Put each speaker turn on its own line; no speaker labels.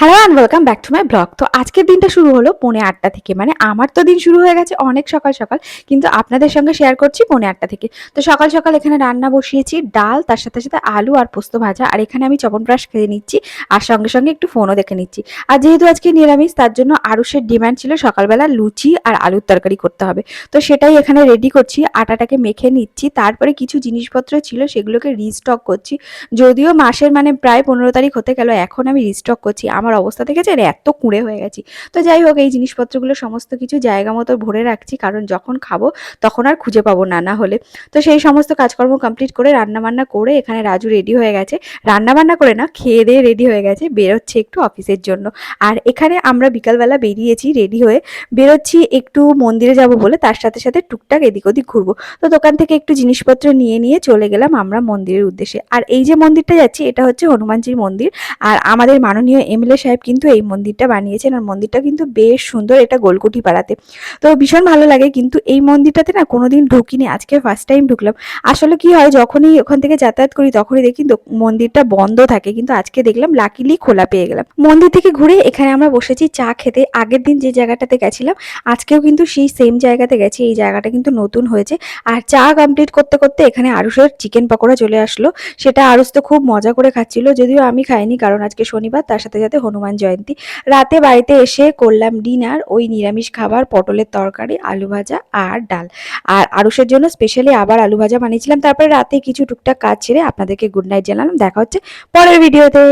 Hello and welcome back to my blog. তো আজকের দিনটা শুরু হলো 8:45 থেকে, মানে আমার তো দিন শুরু হয়ে গেছে অনেক সকাল সকাল, কিন্তু আপনাদের সঙ্গে শেয়ার করছি 8:45 থেকে। তো সকাল সকাল এখানে রান্না বসিয়েছি, ডাল, তার সাথে সাথে আলু আর পোস্ত ভাজা, আর এখানে আমি চবনপ্রাশ খেয়ে নিচ্ছি আর সঙ্গে সঙ্গে একটু ফোনও দেখে নিচ্ছি। আর যেহেতু আজকে নিরামিষ, তার জন্য আরুষের ডিমান্ড ছিল সকালবেলা লুচি আর আলুর তরকারি করতে হবে। তো সেটাই এখানে রেডি করছি, আটাটাকে মেখে নিচ্ছি, তারপরে কিছু জিনিসপত্র ছিল সেগুলোকে রিস্টক করছি। যদিও মাসের মানে প্রায় 15 তারিখ হতে গেল, এখন আমি রিস্টক করছি। আমার অবস্থা দেখেছেন, এত কুঁড়ে হয়ে গেছি। তো যাই হোক, এই জিনিসপত্রগুলো সমস্ত কিছু জায়গা মতো ভরে রাখছি, কারণ যখন খাবো তখন আর খুঁজে পাবো না না হলে। তো সেই সমস্ত কাজকর্ম কমপ্লিট করে রান্নাবান্না করে এখানে রাজু রেডি হয়ে গেছে। রান্নাবান্না করে না, খেয়ে দিয়ে রেডি হয়ে গেছে, বেরোচ্ছে একটু অফিসের জন্য। আর এখানে আমরা বিকালবেলা বেরিয়েছি রেডি হয়ে, বেরোচ্ছি একটু মন্দিরে যাব বলে, তার সাথে সাথে টুকটাক এদিক ওদিক ঘুরবো। তো দোকান থেকে একটু জিনিসপত্র নিয়ে নিয়ে চলে গেলাম আমরা মন্দিরের উদ্দেশ্যে। আর এই যে মন্দিরটা যাচ্ছি, এটা হচ্ছে হনুমানজির মন্দির। আর আমাদের মাননীয় এমএলএ সাহেব কিন্তু এই মন্দিরটা বানিয়েছেন, আর মন্দিরটা কিন্তু বেশ সুন্দর। এটা গোলকুটি পাড়াতে, তো ভীষণ ভালো লাগে। কিন্তু এই মন্দিরটাতে না কোনোদিন ঢুকিনি, আজকে ফার্স্ট টাইম ঢুকলাম। আসলে কি হয়, যখনই ওখান থেকে যাতায়াত করি তখনই দেখি মন্দিরটা বন্ধ থাকে, কিন্তু আজকে দেখলাম লাকিলি খোলা পেয়ে গেলাম। মন্দির থেকে ঘুরে এখানে আমরা বসেছি চা খেতে। আগের দিন যে জায়গাটাতে গেছিলাম, আজকেও কিন্তু সেই সেম জায়গাতে গেছি। এই জায়গাটা কিন্তু নতুন হয়েছে। আর চা কমপ্লিট করতে করতে এখানে আরুষের চিকেন পকোড়া চলে আসলো। সেটা আরুষ তো খুব মজা করে খাচ্ছিল, যদিও আমি খাইনি, কারণ আজকে শনিবার, তার সাথে সাথে হনুমান জয়ন্তী। রাতে বাড়িতে এসে করলাম ডিনার, ওই নিরামিষ খাবার, পটলের তরকারি, আলু ভাজা আর ডাল। আর আরুষের জন্য স্পেশালি আবার আলু ভাজা বানিয়েছিলাম। তারপরে রাতে কিছু টুকটাক কাজ ছেড়ে আপনাদেরকে গুড নাইট জানালাম। দেখা হচ্ছে পরের ভিডিওতে।